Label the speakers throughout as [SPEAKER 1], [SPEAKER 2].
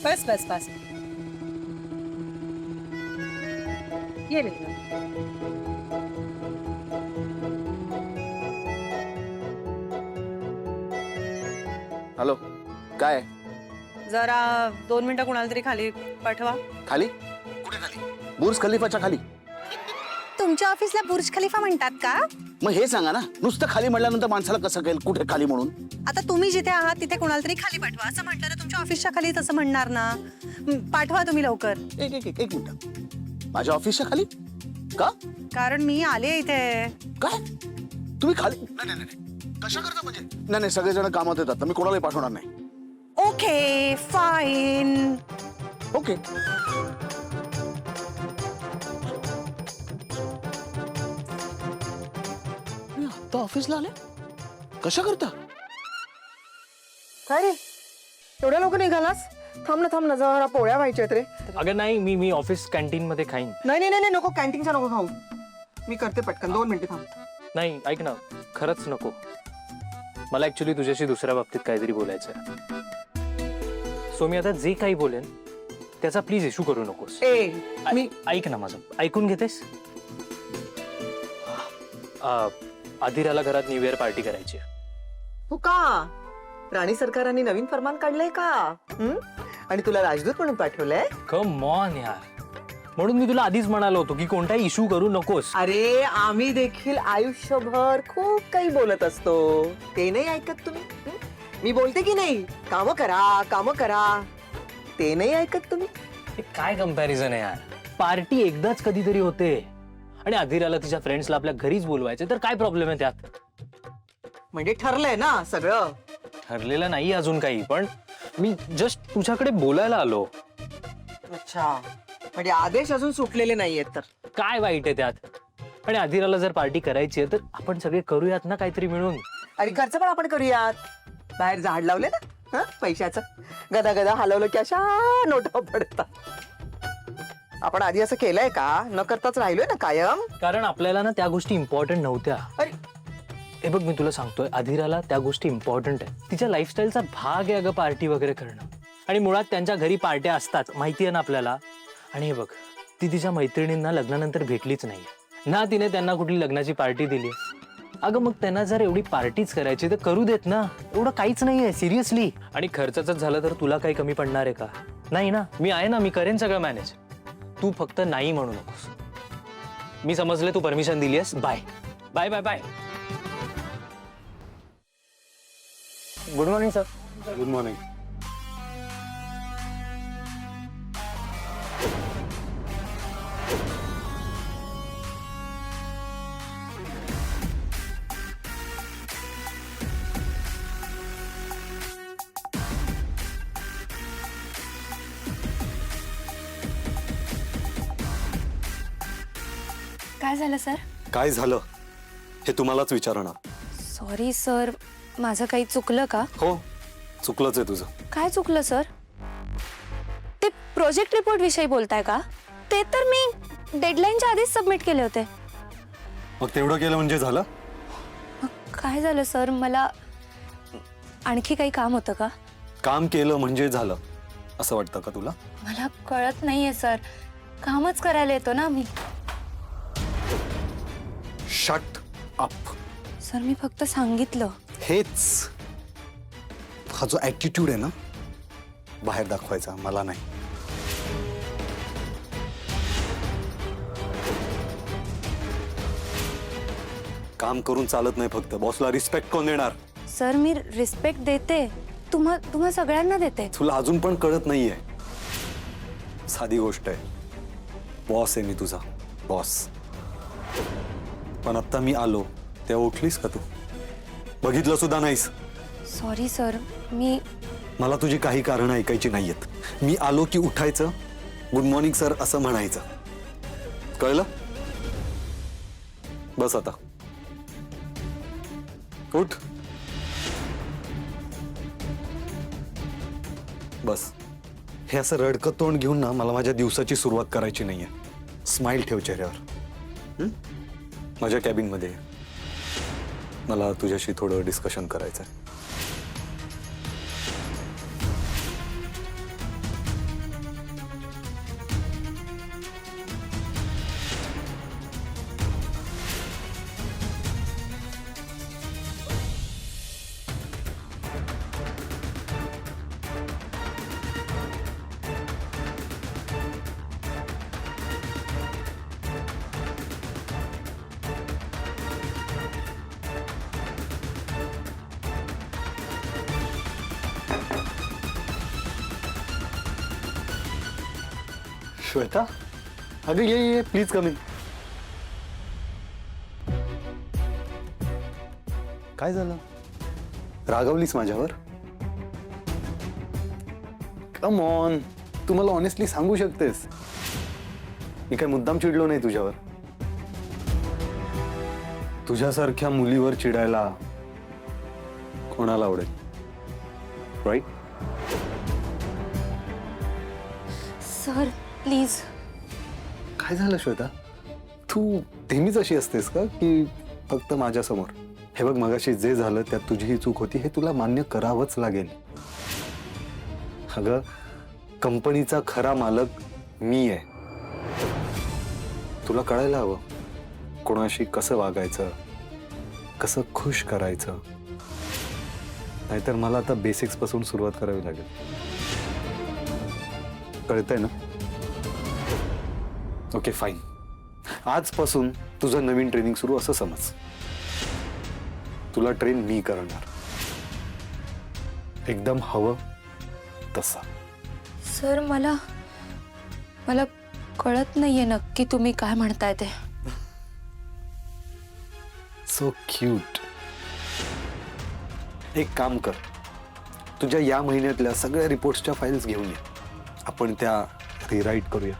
[SPEAKER 1] बस बस बस ये ले low.
[SPEAKER 2] Hello, काय
[SPEAKER 1] जरा 2 मिनिटं कोणाला तरी खाली पाठवा.
[SPEAKER 2] खाली? कुठे खाली? बुर्ज खलिफाच्या खाली.
[SPEAKER 3] तुमच्या ऑफिसला बुर्ज खलिफा म्हणतात का?
[SPEAKER 2] मग हे सांगा ना, नुसतं खाली म्हटल्यानंतर माणसाला कसं कळेल कुठे खाली म्हणून?
[SPEAKER 3] आता तुम्ही जिथे आहात तिथे कोणाला तरी खाली पाठवा असं म्हटलं तर तुमच्या ऑफिसच्या खाली तसं म्हणणार ना. पाठवा तुम्ही लवकर.
[SPEAKER 2] एक मिनिट. माझ्या ऑफिसच्या खाली? का?
[SPEAKER 3] कारण मी आले इथे.
[SPEAKER 2] काय? तुम्ही खाली? नाही. कशा करता म्हणजे? नाही सगळेजण कामात येतात, मी कोणालाही पाठवणार नाही.
[SPEAKER 3] Okay fine.
[SPEAKER 2] ओके. आता ऑफिसला आले? कशा करता?
[SPEAKER 4] काय रे एवढ्या लवकर निघालास? थांब ना जरा पोळ्या व्हायच्यात रे.
[SPEAKER 5] अगं नाही, मी ऑफिस कॅन्टीन मध्ये खाईन.
[SPEAKER 4] नाही नको, कॅन्टीनचा नको खाऊ. मी करते पटकन, 2 मिनिटं थांब.
[SPEAKER 5] नाही ऐक ना, खरंच नको. मला ऍक्च्युली तुझ्याशी दुसऱ्या बाबतीत काहीतरी बोलायचं आहे. सो मी आता जे काही बोलेन त्याचा प्लीज इश्यू करू नकोस.
[SPEAKER 4] मी
[SPEAKER 5] ऐक ना माझं, ऐकून घेतेस? आदिराला घरात न्यू इयर पार्टी करायची आहे.
[SPEAKER 4] हो का? राणी सरकारांनी नवीन फरमान काढलंय का? आणि तुला राजदूत म्हणून पाठवलंय?
[SPEAKER 5] कम ऑन यार, म्हणून मी तुला आधीच म्हणालो होतो की कोणताही इश्यू करू नकोस.
[SPEAKER 4] अरे आम्ही देखील आयुष्यभर खूप काही बोलत असतो, ते नाही ऐकत तुम्ही? मी बोलते की नाही काम करा, ते नाही ऐकत तुम्ही?
[SPEAKER 5] हे काय कंपॅरिझन आहे यार? पार्टी एकदाच कधीतरी होते आणि आदिराला तिच्या फ्रेंड्सला आपल्या घरीच बोलवायचे, तर काय प्रॉब्लेम आहे त्यात?
[SPEAKER 4] म्हणजे ठरलंय ना सगळं?
[SPEAKER 5] ठरलेलं नाही अजून काही, पण मी जस्ट तुझ्याकडे बोलायला आलो.
[SPEAKER 4] अच्छा, म्हणजे आदेश अजून सुटलेले नाहीयेत तर?
[SPEAKER 5] काय वाईट आहे त्यात? आणि आदिराला जर पार्टी करायची आहे तर आपण सगळे करूयात ना काहीतरी मिळून.
[SPEAKER 4] आणि खर्च पण आपण करूयात. बाहेर झाड लावले ना पैशाचं, गदा हलवलं की अशा नोटा पडतात. आपण आधी असं केलंय का? न करताच राहिलोय ना कायम.
[SPEAKER 5] कारण आपल्याला ना त्या गोष्टी इम्पॉर्टंट नव्हत्या.
[SPEAKER 4] अरे
[SPEAKER 5] हे बघ, मी तुला सांगतोय, आदिराला त्या गोष्टी इम्पॉर्टंट आहे. तिच्या लाईफस्टाईलचा भाग आहे अगं पार्टी वगैरे करणं. आणि मुळात त्यांच्या घरी पार्ट्या असतात, माहिती आहे ना आपल्याला. आणि हे बघ, ती तिच्या मैत्रिणींना लग्नानंतर भेटलीच नाही ना, तिने त्यांना कुठली लग्नाची पार्टी दिली. अगं मग त्यांना जर एवढी पार्टीच करायची तर करू देत ना, एवढं काहीच नाहीये सिरियसली. आणि खर्चाचं झालं तर तुला काही कमी पडणार आहे का? नाही ना, मी आहे ना, मी करेन सगळं मॅनेज. तू फक्त नाही म्हणू नकोस. मी समजले, तू परमिशन दिली आहेस. Bye bye bye bye. Good morning sir.
[SPEAKER 2] Good morning.
[SPEAKER 6] काय झालं सर?
[SPEAKER 7] काय झालं हे तुम्हालाच विचारणार.
[SPEAKER 6] सॉरी सर, माझं काही चुकलं का?
[SPEAKER 7] हो, चुकलंच आहे तुझं.
[SPEAKER 6] काय चुकलं सर? ते प्रोजेक्ट रिपोर्ट विषयी बोलताय का? ते तर मी डेडलाईनच्या आधीच सबमिट केले होते.
[SPEAKER 7] मग तेवढं केलं म्हणजे झालं?
[SPEAKER 6] काय झालं सर, मला आणखी काही काम होतं का?
[SPEAKER 7] काम केलं म्हणजे झालं असं वाटतं का तुला?
[SPEAKER 6] मला कळत नाहीये सर, कामच करायला येतो ना मी.
[SPEAKER 7] Shut up.
[SPEAKER 6] सर मी फक्त सांगितलं.
[SPEAKER 7] हेच हा जो ॲटिट्यूड आहे ना, बाहेर दाखवायचा, मला नाही. काम करून चालत नाही, फक्त बॉसला रिस्पेक्ट कोण देणार?
[SPEAKER 6] सर मी रिस्पेक्ट देते, तुम्हा सगळ्यांना देते.
[SPEAKER 7] तुला अजून पण कळत नाहीये. साधी गोष्ट आहे, बॉस आहे मी तुझा, बॉस. पण आता मी आलो तेव्हा उठलीस का तू? बघितलं सुद्धा नाहीस.
[SPEAKER 6] सॉरी सर,
[SPEAKER 7] मला तुझी काही कारण ऐकायची नाहीयेत. मी आलो की उठायचं, गुड मॉर्निंग सर असं म्हणायचं, कळलं? बस आता उठ. बस. हे असं रडकं तोंड घेऊन ना मला माझ्या दिवसाची सुरुवात करायची नाहीये. स्माइल ठेव चेहऱ्यावर. माझ्या कॅबिनमध्ये मला तुझ्याशी थोडं डिस्कशन करायचं आहे. श्वेता, अगं ये प्लीज कम इन. काय झालं? रागवलीस माझ्यावर? कम ऑन, तू मला ऑनेस्टली सांगू शकतेस. मी काय मुद्दाम चिडलो नाही तुझ्यावर. तुझ्यासारख्या मुलीवर चिडायला कोणाला आवडेल, राईट?
[SPEAKER 6] Sir please.
[SPEAKER 7] काय झालं श्वेता? तू नेहमीच अशी असतेस का की फक्त माझ्यासमोर? हे बघ, मगाशी जे झालं त्यात तुझी ही चूक होती, हे तुला मान्य करावंच लागेल. अगं, कंपनीचा खरा मालक मी आहे. तुला कळायला हवं कोणाशी कसं वागायचं, कसं खुश करायचं. नाहीतर मला आता बेसिक्स पासून सुरुवात करावी लागेल. कळतंय ना? Okay fine. आजपासून तुझं नवीन ट्रेनिंग सुरू असं समज. तुला ट्रेन मी करणार, एकदम हवं तसा.
[SPEAKER 6] सर मला कळत नाहीये नक्की तुम्ही काय म्हणताय ते.
[SPEAKER 7] So cute. एक काम कर, तुझ्या या महिन्यातल्या सगळ्या रिपोर्ट्सच्या फाईल्स घेऊन ये. आपण त्या रिराईट करूया.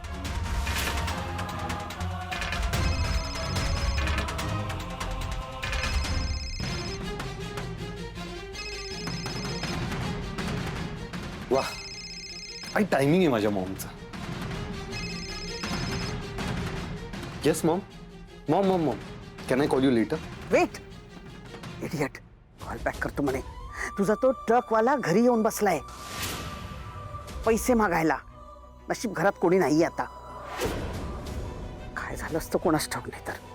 [SPEAKER 7] वा, काय टायमिंग आहे माझ्या मॉमचा. Yes mom. Mom can I call you later?
[SPEAKER 8] Wait idiot, call back करतो म्हणे. तुझा तो ट्रकवाला घरी येऊन बसलाय पैसे मागायला. नशीब घरात कोणी नाही आता. काय झालं असतं कोणाच ठाऊक नाही. तर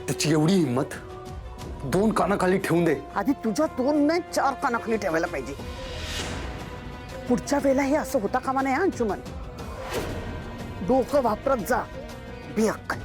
[SPEAKER 7] त्याची एवढी हिंमत, 2 कानाखाली ठेवून दे.
[SPEAKER 8] आधी तुझ्या 2 नाही 4 कानाखाली ठेवायला पाहिजे. पुढच्या वेळेला हे असं होता कामा नाही. अंशुमन, डोकं वापरत जा, बेअक्कल.